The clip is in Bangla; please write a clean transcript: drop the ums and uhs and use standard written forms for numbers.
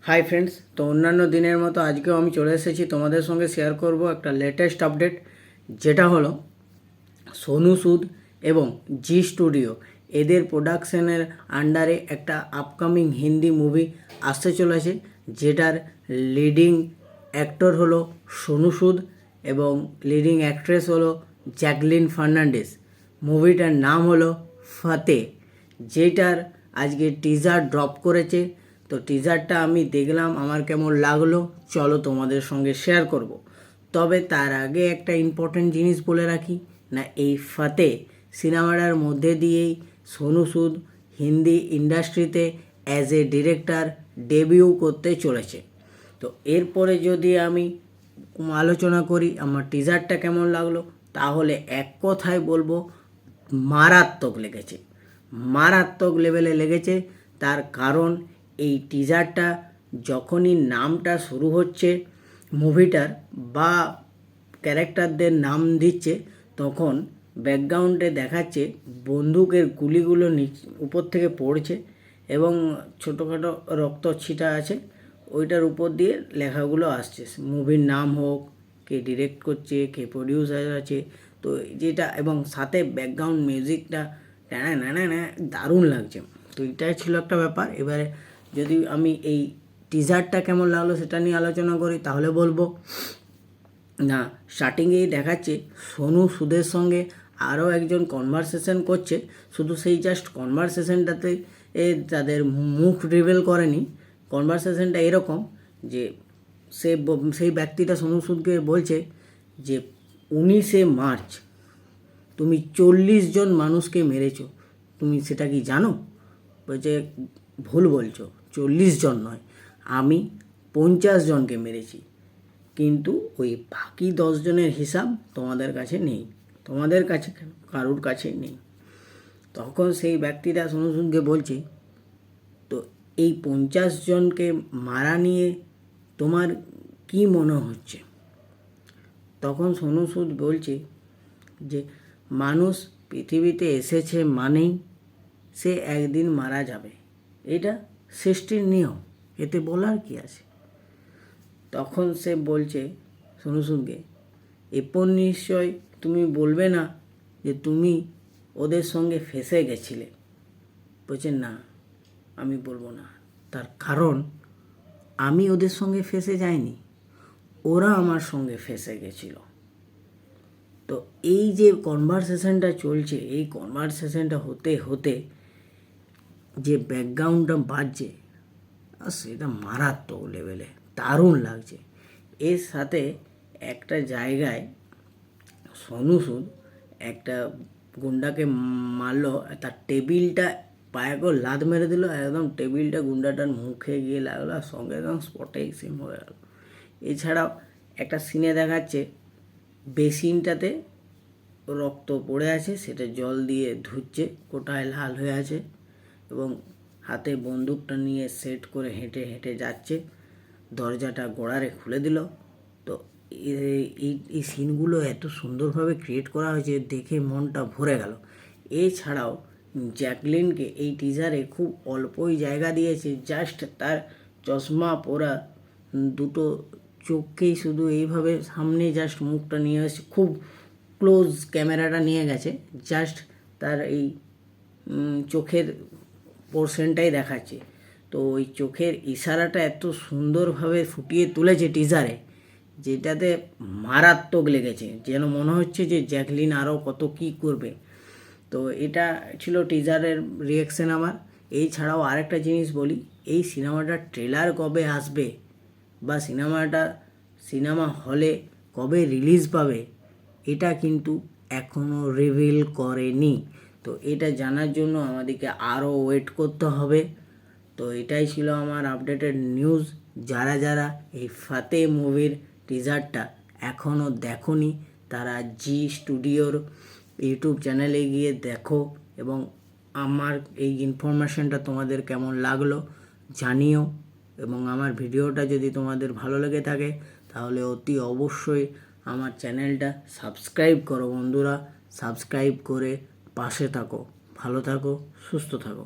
হাই ফ্রেন্ডস, তো অন্যান্য দিনের মতো আজকেও আমি চলে এসেছি তোমাদের সঙ্গে শেয়ার করব একটা লেটেস্ট আপডেট, যেটা হলো সোনু সুদ এবং জি স্টুডিও এদের প্রোডাকশনের আন্ডারে একটা আপকামিং হিন্দি মুভি আসতে চলেছে, যেটার লিডিং অ্যাক্টর হলো সোনু সুদ এবং লিডিং অ্যাক্ট্রেস হলো জ্যাকলিন ফার্নান্ডেজ। মুভিটার নাম হলো ফাতে, যেটার আজকে টিজার ড্রপ করেছে। তো টিজারটা আমি দেখলাম, আমার কেমন লাগলো চলো তোমাদের সঙ্গে শেয়ার করব। তবে তার আগে একটা ইম্পর্ট্যান্ট জিনিস বলে রাখি, না এই ফাতে সিনেমাটার মধ্যে দিয়েই সোনু সুদ হিন্দি ইন্ডাস্ট্রিতে অ্যাজ এ ডিরেক্টর ডেবিউ করতে চলেছে। তো এরপরে যদি আমি আলোচনা করি আমার টিজারটা কেমন লাগলো, তাহলে এক কথায় বলবো মারাত্মক লেগেছে, মারাত্মক লেভেলে লেগেছে। তার কারণ এই টিজারটা যখনই নামটা শুরু হচ্ছে মুভিটার বা ক্যারেক্টারদের নাম দিচ্ছে, তখন ব্যাকগ্রাউন্ডে দেখাচ্ছে বন্দুকের গুলিগুলো উপর থেকে পড়ছে এবং ছোটোখাটো রক্ত ছিটা আছে, ওইটার উপর দিয়ে লেখাগুলো আসছে, মুভির নাম হোক, কে ডিরেক্ট করছে, কে প্রডিউসার আছে। তো যেটা এবং সাথে ব্যাকগ্রাউন্ড মিউজিকটা দারুণ লাগছে। তো এটাই ছিল একটা ব্যাপার। এবারে যদি আমি এই টিজারটা কেমন লাগলো সেটা নিয়ে আলোচনা করি, তাহলে বলবো না, স্টার্টিংয়েই দেখাচ্ছে সোনু সুদের সঙ্গে আরও একজন কনভারসেশন করছে। শুধু সেই জাস্ট কনভারসেশনটাতে তাদের মুখ রিভিল করেনি। কনভারসেশনটা এরকম যে সেই ব্যক্তিটা সোনু সুদকে বলছে যে 19শে মার্চ তুমি 40 জন মানুষকে মেরেছো, তুমি সেটা কি জানো? বলছে ভুল বলছো, 40 জন নয়, আমি 50 জনকে মেরেছি, কিন্তু ওই বাকি 10 জনের হিসাব তোমাদের কাছে নেই, তোমাদের কাছে কেন, কারুর কাছে নেই। তখন সেই ব্যক্তিটা সোনু সুদকে বলছে, তো এই 50 জনকে মারা নিয়ে তোমার কি মনে হচ্ছে? তখন সোনু সুদ বলছে যে মানুষ পৃথিবীতে এসেছে মানেই সে একদিন মারা যাবে, এটা সৃষ্টির নিয়ম, এতে বলার কি আছে? তখন সে বলছে সোনু সুদকে, এরপর নিশ্চয় তুমি বলবে না যে তুমি ওদের সঙ্গে ফেঁসে গেছিলে? বলছে না, আমি বলবো না, তার কারণ আমি ওদের সঙ্গে ফেঁসে যাইনি, ওরা আমার সঙ্গে ফেঁসে গেছিল। তো এই যে কনভারসেশনটা চলছে, এই কনভারসেশনটা হতে হতে যে ব্যাকগ্রাউন্ডটা বাজছে সেটা মারাত্মক লেভেলে দারুণ লাগছে। এর সাথে একটা জায়গায় সোনু সুদ একটা গুন্ডাকে মারলো, তার টেবিলটা পায়ে করে লাত মেরে দিল, একদম টেবিলটা গুন্ডাটার মুখে গিয়ে লাগলো আর সঙ্গে একদম স্পটেই সিম হয়ে গেল। এছাড়াও একটা সিনে দেখাচ্ছে বেসিনটাতে রক্ত পড়ে আছে, সেটা জল দিয়ে ধুচ্ছে, গোটায় লাল হয়ে আছে এবং হাতে বন্দুকটা নিয়ে সেট করে হেঁটে হেঁটে যাচ্ছে, দরজাটা গোড়ারে খুলে দিল। তো এই সিনগুলো এত সুন্দরভাবে ক্রিয়েট করা হয়েছে, দেখে মনটা ভরে গেল। এছাড়াও জ্যাকলিনকে এই টিজারে খুব অল্পই জায়গা দিয়েছে, জাস্ট তার চশমা পরা দুটো চোখকেই শুধু এইভাবে সামনে জাস্ট মুখটা নিয়ে আসছে, খুব ক্লোজ ক্যামেরাটা নিয়ে গেছে, জাস্ট তার এই চোখের পোর্শনটাই দেখাচ্ছে। তো ওই চোখের ইশারাটা এত সুন্দরভাবে ফুটিয়ে তুলেছে টিজারে, যেটাতে মারাত্মক লেগেছে, যেন মনে হচ্ছে যে জ্যাকলিন আরও কত কী করবে। তো এটা ছিল টিজারের রিয়াকশান আমার। এছাড়াও আরেকটা জিনিস বলি, এই সিনেমাটার ট্রেলার কবে আসবে বা সিনেমা হলে কবে রিলিজ পাবে, এটা কিন্তু এখনও রিভিল করেনি। তো এটা জানার জন্য আমাদেরকে আরও ওয়েট করতে হবে। তো এটাই ছিল আমার আপডেটেড নিউজ। যারা যারা এই ফাতে মুভির টিজারটা এখনও দেখোনি, তারা জি স্টুডিওর ইউটিউব চ্যানেলে গিয়ে দেখো এবং আমার এই ইনফরমেশনটা তোমাদের কেমন লাগলো জানিও। এবং আমার ভিডিওটা যদি তোমাদের ভালো লেগে থাকে, তাহলে অতি অবশ্যই আমার চ্যানেলটা সাবস্ক্রাইব করো বন্ধুরা, সাবস্ক্রাইব করে পাশে থাকো। ভালো থাকো, সুস্থ থাকো।